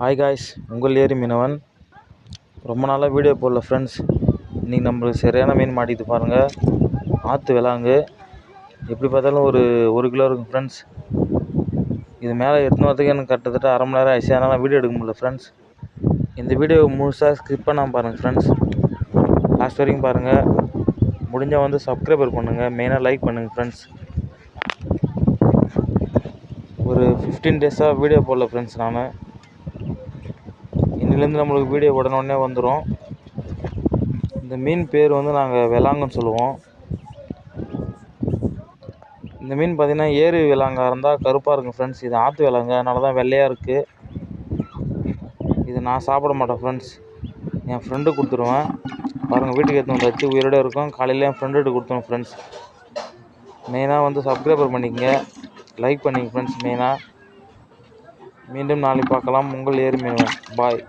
Hi guys, உங்கள் ஏரி மீனவன். ரொம்ப நாளாக வீடியோ போடல ஃப்ரெண்ட்ஸ். இன்றைக்கி நம்மளுக்கு சரியான மீன் மாட்டிட்டு பாருங்கள். ஆற்று விலாங்கு. எப்படி பார்த்தாலும் ஒரு கிலோ இருக்கும் ஃப்ரெண்ட்ஸ். இது மேலே எடுத்துன்னு வரதுக்கு எனக்கு கிட்டத்தட்ட அரை மணி நேரம் ஆயிடுச்சு. அதனால் வீடியோ எடுக்க முடியல ஃப்ரெண்ட்ஸ். இந்த வீடியோ முழுசாக ஸ்கிப் பண்ணாமல் பாருங்கள் ஃப்ரெண்ட்ஸ். லாஸ்ட் வரைக்கும் பாருங்கள். முடிஞ்சால் சப்ஸ்கிரைபர் பண்ணுங்கள், மெயினாக லைக் பண்ணுங்கள் ஃப்ரெண்ட்ஸ். ஒரு 15 டேஸாக வீடியோ போடல ஃப்ரெண்ட்ஸ். இன்னிலேருந்து நம்மளுக்கு வீடியோ உடனே வந்துடும். இந்த மீன் பேர் நாங்கள் விலாங்குன்னு சொல்லுவோம். இந்த மீன் பார்த்திங்கன்னா ஏரி விலாங்காக இருந்தால் கருப்பாக இருக்கும் ஃப்ரெண்ட்ஸ். இது ஆற்று விலாங்கு, அதனால தான் வெள்ளையாக இருக்குது. இது நான் சாப்பிட மாட்டேன் ஃப்ரெண்ட்ஸ், என் ஃப்ரெண்டு கொடுத்துருவேன். பாருங்கள், வீட்டுக்கு எடுத்து வந்து வச்சு உயிரோடு இருக்கும். காலையில் என் ஃப்ரெண்டுகிட்ட கொடுத்துருவேன் ஃப்ரெண்ட்ஸ். மெயினாக சப்ஸ்கிரைபர் பண்ணிக்கங்க, லைக் பண்ணிங்க ஃப்ரெண்ட்ஸ். மெயினாக மீண்டும் நாளைக்கு பார்க்கலாம். உங்கள் ஏரி மீனவன். பாய்.